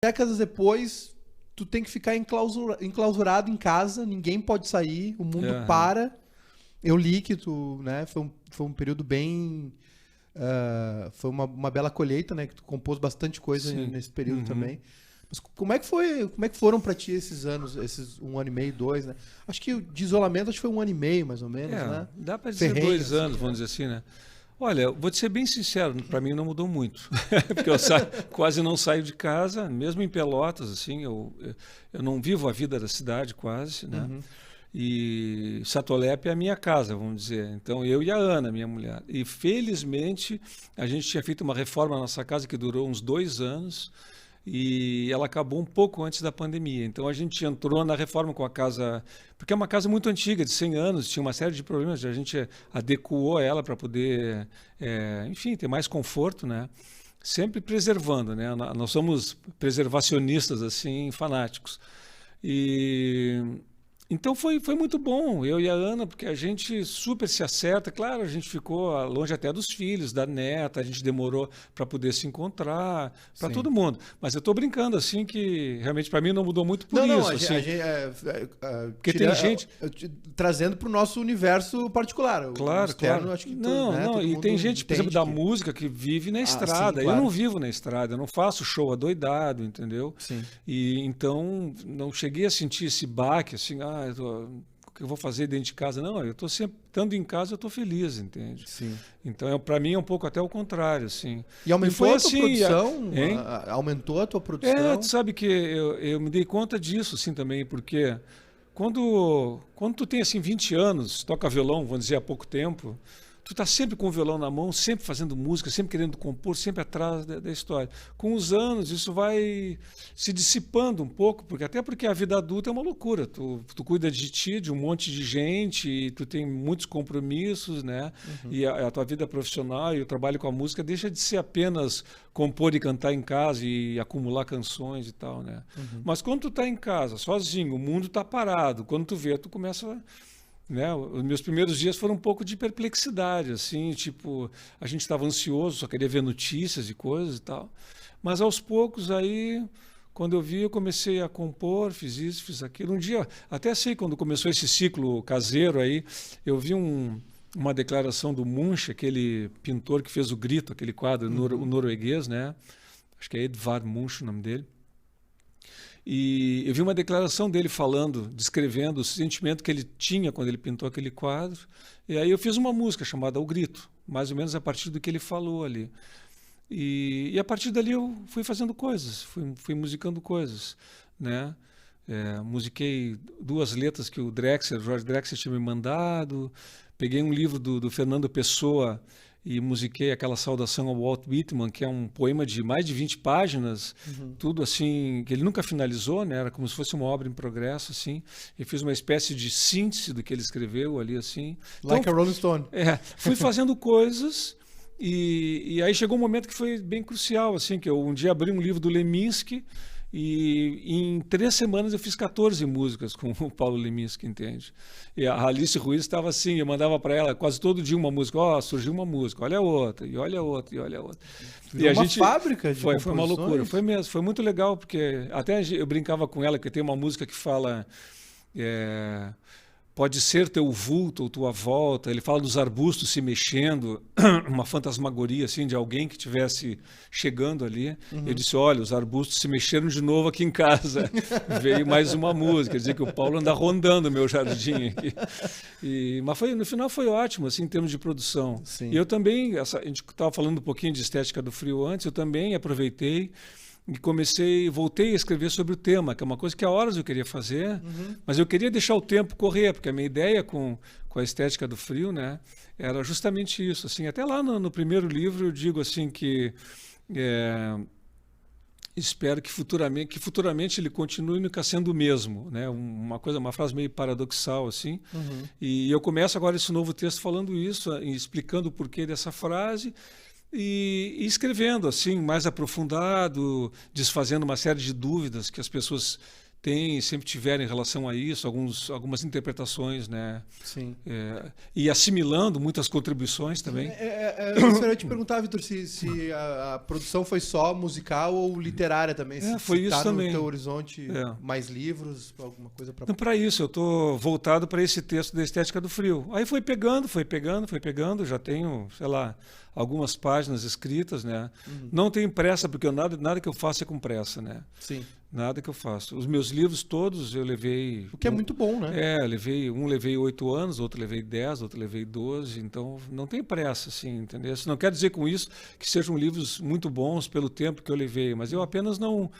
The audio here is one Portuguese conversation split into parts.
décadas depois, tu tem que ficar enclausurado em casa, ninguém pode sair, o mundo para. Eu li que tu, né, foi um período bem... foi uma bela colheita, né? Que tu compôs bastante coisa nesse período também. Mas como é que foram pra ti esses anos, esses 1 ano e meio, 2, né? Acho que de isolamento acho que foi 1 ano e meio, mais ou menos, né? Dá para dizer 2 anos, vamos dizer assim, né? Olha, vou te ser bem sincero, para mim não mudou muito, porque eu quase não saio de casa, mesmo em Pelotas, assim, eu não vivo a vida da cidade quase, né? E Satolepe é a minha casa, vamos dizer. Então, eu e a Ana, minha mulher. E, felizmente, a gente tinha feito uma reforma na nossa casa que durou uns 2 anos e ela acabou um pouco antes da pandemia. Então, a gente entrou na reforma com a casa... Porque é uma casa muito antiga, de 100 anos, tinha uma série de problemas. A gente adequou ela para poder, enfim, ter mais conforto, né? Sempre preservando, né? Nós somos preservacionistas, assim, fanáticos. Então foi muito bom, eu e a Ana, porque a gente super se acerta. Claro, a gente ficou longe até dos filhos, da neta, a gente demorou para poder se encontrar, para todo mundo. Mas eu estou brincando, assim, que realmente para mim não mudou muito por isso. Assim, porque tem gente... Trazendo para o nosso universo particular. Claro, externo, claro. Acho que e tem gente, por exemplo, da música que vive na estrada. Sim, claro. Eu não vivo na estrada, eu não faço show adoidado, entendeu? Sim. E então não cheguei a sentir esse baque, assim, o que eu vou fazer dentro de casa? Não, eu estou sempre, estando em casa, eu estou feliz, entende? Sim. Então, para mim, é um pouco até o contrário, assim. E aumentou a tua produção? Aumentou a tua produção? Tu sabe que eu me dei conta disso, assim, também, porque quando tu tem, assim, 20 anos, toca violão, vamos dizer, há pouco tempo, tu está sempre com o violão na mão, sempre fazendo música, sempre querendo compor, sempre atrás da história. Com os anos, isso vai se dissipando um pouco, porque a vida adulta é uma loucura. Tu cuida de ti, de um monte de gente, e tu tem muitos compromissos, né? E a tua vida profissional e o trabalho com a música deixa de ser apenas compor e cantar em casa e acumular canções e tal, né? Mas quando tu está em casa, sozinho, o mundo está parado, quando tu vê, tu começa... Né? Os meus primeiros dias foram um pouco de perplexidade, assim, tipo, a gente estava ansioso, só queria ver notícias e coisas e tal. Mas aos poucos aí, quando eu vi, eu comecei a compor, fiz isso, fiz aquilo. Um dia, até sei quando começou esse ciclo caseiro aí, eu vi uma declaração do Munch, aquele pintor que fez o Grito, aquele quadro o norueguês, né? Acho que é Edvard Munch o nome dele. E eu vi uma declaração dele descrevendo o sentimento que ele tinha quando ele pintou aquele quadro. E aí eu fiz uma música chamada O Grito, mais ou menos a partir do que ele falou ali. E a partir dali eu fui fazendo coisas, fui musicando coisas, né? Musiquei 2 letras que o Jorge Drexler tinha me mandado, peguei um livro do Fernando Pessoa e musiquei aquela saudação ao Walt Whitman, que é um poema de mais de 20 páginas, tudo assim, que ele nunca finalizou, né? Era como se fosse uma obra em progresso, assim. E fiz uma espécie de síntese do que ele escreveu ali, assim. Like a Rolling Stone. Fui fazendo coisas e aí chegou um momento que foi bem crucial, assim, que eu um dia abri um livro do Leminski e em 3 semanas eu fiz 14 músicas com o Paulo Leminski, entende? E a Alice Ruiz estava assim, eu mandava para ela quase todo dia uma música, surgiu uma música, olha a outra, e olha a outra, e olha a outra. E a gente fábrica de foi uma loucura, foi mesmo, foi muito legal, porque até eu brincava com ela, que tem uma música que fala... Pode ser teu vulto ou tua volta. Ele fala dos arbustos se mexendo, uma fantasmagoria assim de alguém que estivesse chegando ali. Eu disse, olha, os arbustos se mexeram de novo aqui em casa. Veio mais uma música, quer dizer que o Paulo anda rondando o meu jardim aqui. Mas no final foi ótimo, assim, em termos de produção. Sim. E eu também, a gente estava falando um pouquinho de Estética do Frio antes, eu também aproveitei e voltei a escrever sobre o tema, que é uma coisa que há horas eu queria fazer, mas eu queria deixar o tempo correr, porque a minha ideia com a Estética do Frio, né, era justamente isso. Assim, até lá no primeiro livro eu digo assim que espero que futuramente ele continue nunca sendo o mesmo, né? Uma frase meio paradoxal assim. E eu começo agora esse novo texto falando isso, explicando o porquê dessa frase. E escrevendo assim, mais aprofundado, desfazendo uma série de dúvidas que as pessoas sempre tiveram em relação a isso algumas interpretações, né? Sim. E assimilando muitas contribuições também. Eu ia te perguntar, Vitor, se a produção foi só musical ou literária também. Foi isso tá também. No teu horizonte mais livros, alguma coisa para... Então, para isso, eu estou voltado para esse texto da Estética do Frio. Aí foi pegando, já tenho, sei lá, algumas páginas escritas, né? Não tenho pressa, porque nada que eu faço é com pressa, né? Sim. Nada que eu faço. Os meus livros todos eu levei... O que é muito bom, né? levei 8 anos, outro levei 10, outro levei 12, então não tem pressa, assim, entendeu? Isso não quer dizer com isso que sejam livros muito bons pelo tempo que eu levei, mas eu apenas não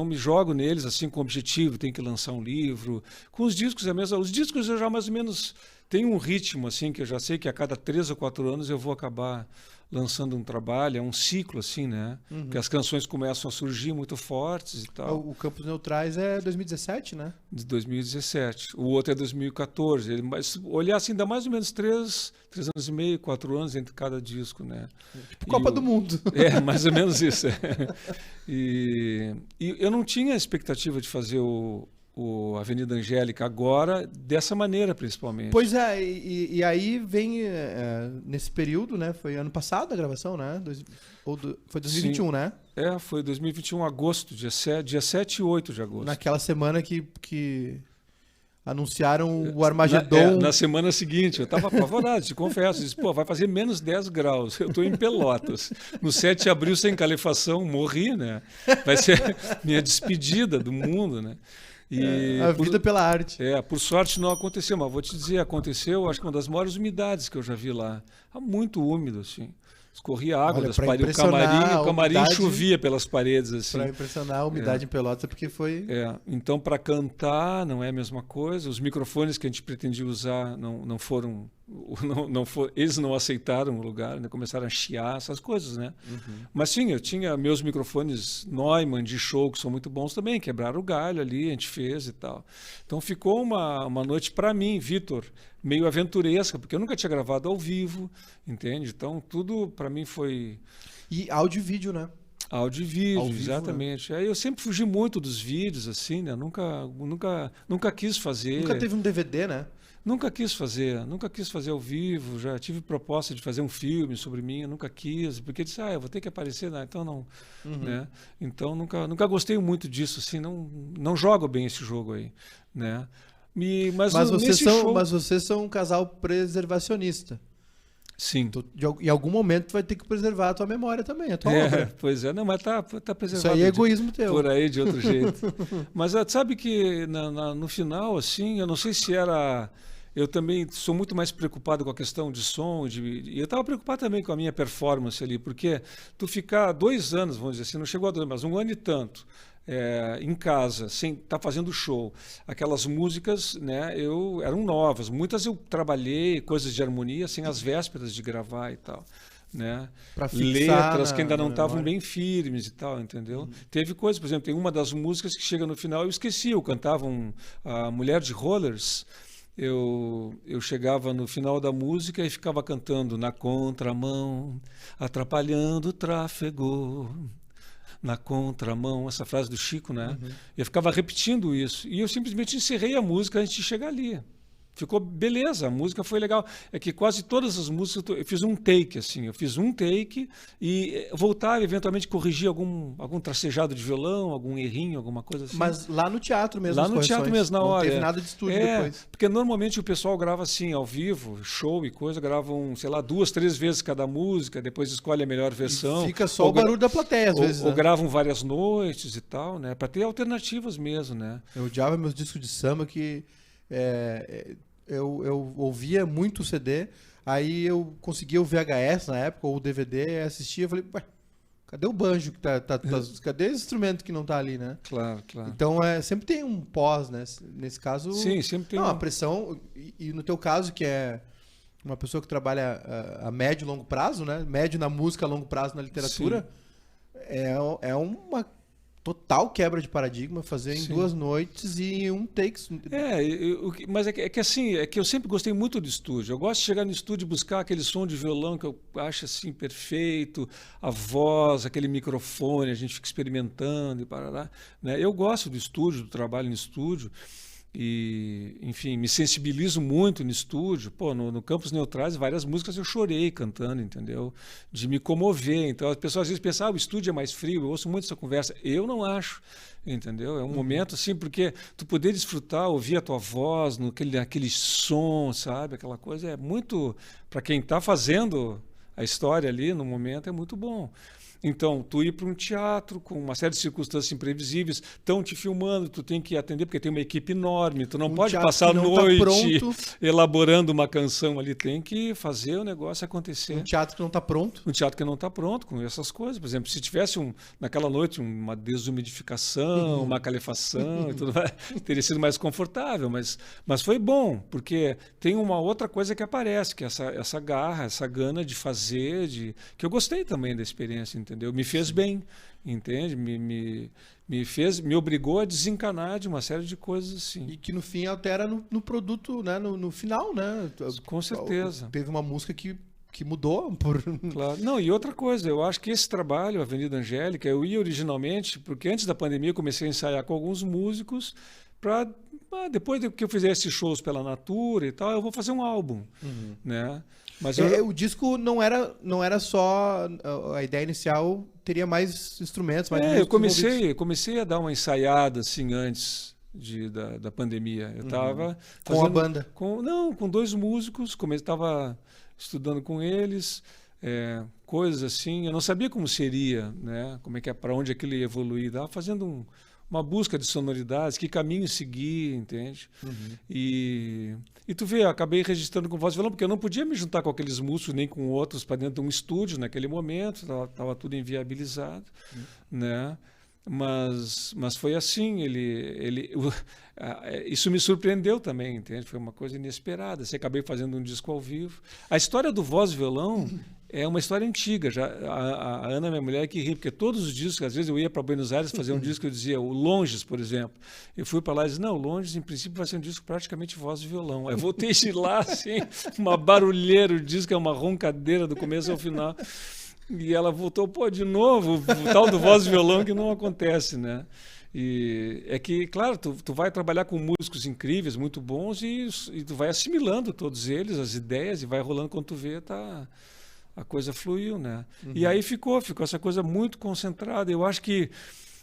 me jogo neles assim com objetivo, tem que lançar um livro. Com os discos é a mesma. Os discos eu já mais ou menos tenho um ritmo, assim, que eu já sei que a cada 3 ou 4 anos eu vou acabar lançando um trabalho, é um ciclo, assim, né? Porque as canções começam a surgir muito fortes e tal. O Campos Neutrais é 2017, né? De 2017. O outro é 2014. Mas olhar assim, dá mais ou menos 3 anos e meio, 4 anos entre cada disco, né? Tipo Copa do Mundo. Mais ou menos isso. E eu não tinha a expectativa de fazer o Avenida Angélica agora, dessa maneira, principalmente. Pois é, e aí vem nesse período, né? Foi ano passado a gravação, né? Foi 2021, sim, né? Foi 2021, agosto, dia 7 e 8 de agosto. Naquela semana que anunciaram o Armagedon. Na semana seguinte, eu estava apavorado, te confesso. Disse, vai fazer menos 10 graus, eu estou em Pelotas. No 7 de abril, sem calefação, morri, né? Vai ser minha despedida do mundo, né? A vida pela arte. Por sorte não aconteceu, mas vou te dizer, aconteceu, acho que uma das maiores umidades que eu já vi lá. Muito úmido, assim. Escorria água das paredes. O camarim chovia pelas paredes, assim. Para impressionar a umidade em Pelotas, porque foi... Então, para cantar, não é a mesma coisa. Os microfones que a gente pretendia usar não foram... eles não aceitaram o lugar, né? Começaram a chiar, essas coisas, né? Mas sim, eu tinha meus microfones Neumann de show, que são muito bons também, quebraram o galho ali, a gente fez e tal. Então ficou uma noite para mim, Vitor, meio aventuresca, porque eu nunca tinha gravado ao vivo, entende? Então tudo para mim foi... E áudio e vídeo, né? Áudio e vídeo, exatamente. Né? Eu sempre fugi muito dos vídeos, assim, né? Nunca quis fazer. Nunca teve um DVD, né? Nunca quis fazer ao vivo, já tive proposta de fazer um filme sobre mim, eu nunca quis, porque disse, eu vou ter que aparecer, então não, né? Então nunca gostei muito disso, assim, não jogo bem esse jogo aí, né? Mas vocês são um casal preservacionista. Sim. Em algum momento tu vai ter que preservar a tua memória também, a tua obra. Pois é, não, mas tá preservado. Isso aí é egoísmo teu. Por aí, de outro jeito. Mas sabe que no final, assim, eu não sei se era... Eu também sou muito mais preocupado com a questão de som, e eu estava preocupado também com a minha performance ali, porque tu ficar 2 anos, vamos dizer assim, não chegou a 2, mas 1 ano e tanto, em casa, sem estar fazendo show. Aquelas músicas, né, eram novas. Muitas eu trabalhei, coisas de harmonia, assim, às vésperas de gravar e tal. Né? Letras que ainda não estavam bem firmes e tal, entendeu? Teve coisas, por exemplo, tem uma das músicas que chega no final, eu esqueci, eu cantava a Mulher de Rollers. Eu chegava no final da música e ficava cantando na contramão, atrapalhando o tráfego. Na contramão, essa frase do Chico, né? Eu ficava repetindo isso. E eu simplesmente encerrei a música antes de chegar ali. Ficou beleza, a música foi legal. É que quase todas as músicas eu fiz um take, assim. Eu fiz um take e voltava, eventualmente corrigir algum tracejado de violão, algum errinho, alguma coisa assim. Mas lá no teatro mesmo. Lá no teatro mesmo, na hora. Não teve nada de estúdio depois. Porque normalmente o pessoal grava assim, ao vivo, show e coisa, gravam, sei lá, 2, 3 vezes cada música, depois escolhe a melhor versão. E fica só o barulho da plateia, às vezes. Ou gravam várias noites e tal, né? Para ter alternativas mesmo, né? Eu odiava meus discos de samba que... Eu ouvia muito o CD, aí eu conseguia o VHS na época, ou o DVD, assistia, eu falei, cadê o banjo que cadê esse instrumento que não tá ali, né? Claro. Então sempre tem um pós, né? Nesse caso... Sim, sempre tem. Não, a pressão, e no teu caso, que é uma pessoa que trabalha a médio e longo prazo, né? Médio na música, longo prazo na literatura, é uma total quebra de paradigma, fazer em Sim. 2 noites e um take. Mas é que assim, é que eu sempre gostei muito do estúdio. Eu gosto de chegar no estúdio e buscar aquele som de violão que eu acho assim perfeito, a voz, aquele microfone, a gente fica experimentando e parará, né? Eu gosto do estúdio, do trabalho no estúdio. E, enfim, me sensibilizo muito no estúdio. Pô, no Campos Neutrais, várias músicas eu chorei cantando, entendeu? De me comover. Então, as pessoas às vezes pensam, o estúdio é mais frio. Eu ouço muito essa conversa. Eu não acho, entendeu? É um momento assim, porque tu poder desfrutar, ouvir a tua voz, aquele som, sabe? Aquela coisa é muito, para quem está fazendo a história ali no momento, é muito bom. Então, tu ir para um teatro com uma série de circunstâncias imprevisíveis, estão te filmando, tu tem que atender, porque tem uma equipe enorme, tu não pode passar a noite elaborando uma canção ali, tem que fazer o negócio acontecer. Um teatro que não está pronto. Um teatro que não está pronto com essas coisas. Por exemplo, se tivesse naquela noite uma desumidificação, uma calefação, e tudo mais, teria sido mais confortável, mas foi bom, porque tem uma outra coisa que aparece, que é essa garra, essa gana de fazer, que eu gostei também da experiência, entendeu? Me fez bem, entende? Me obrigou a desencanar de uma série de coisas assim. E que no fim altera no produto, né? No final, né? Com certeza. Teve uma música que mudou. Claro. Não, e outra coisa, eu acho que esse trabalho, Avenida Angélica, eu ia originalmente, porque antes da pandemia eu comecei a ensaiar com alguns músicos para depois que eu fizesse shows pela Natura e tal, eu vou fazer um álbum, né? Mas o disco não era só a ideia inicial, teria mais instrumentos, mais eu comecei a dar uma ensaiada assim antes da pandemia. Eu estava com a banda? Com 2 músicos, estava estudando com eles, coisas assim. Eu não sabia como seria, né? Como é que para onde aquilo ia evoluir. Estava fazendo uma busca de sonoridades, que caminho seguir, entende? E tu vê, eu acabei registrando com voz e violão, porque eu não podia me juntar com aqueles músicos, nem com outros, para dentro de um estúdio naquele momento, estava tudo inviabilizado, né? Mas foi assim, isso me surpreendeu também, entende? Foi uma coisa inesperada. Assim, acabei fazendo um disco ao vivo. A história do voz e violão é uma história antiga. Já a Ana, minha mulher, que ri, porque todos os discos, às vezes eu ia para Buenos Aires fazer um disco, eu dizia, o Longes, por exemplo. Eu fui para lá e disse, não, o Longes, em princípio, vai ser um disco praticamente voz e violão. Aí voltei de lá, assim, uma barulheira, o disco é uma roncadeira do começo ao final. E ela voltou, de novo, o tal do voz e violão que não acontece, né? E é que, claro, tu vai trabalhar com músicos incríveis, muito bons, e tu vai assimilando todos eles, as ideias, e vai rolando quando tu vê, a coisa fluiu, né? E aí ficou essa coisa muito concentrada. Eu acho que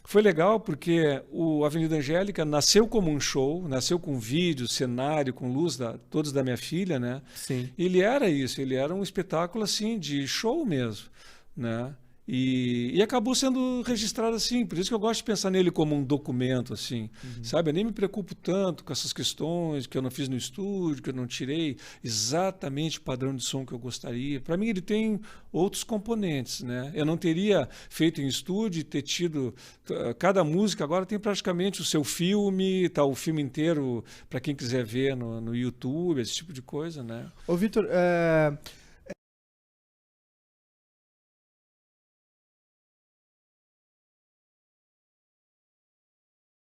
foi legal porque o Avenida Angélica nasceu como um show, nasceu com vídeo, cenário, com luz, todos da minha filha, né? Sim. Ele era isso, ele era um espetáculo assim de show mesmo, né? E acabou sendo registrado assim, por isso que eu gosto de pensar nele como um documento, assim, sabe? Eu nem me preocupo tanto com essas questões que eu não fiz no estúdio, que eu não tirei exatamente o padrão de som que eu gostaria. Para mim ele tem outros componentes, né? Eu não teria feito em estúdio e ter tido... Cada música agora tem praticamente o seu filme, tá o filme inteiro para quem quiser ver no YouTube, esse tipo de coisa, né? Ô, Vitor,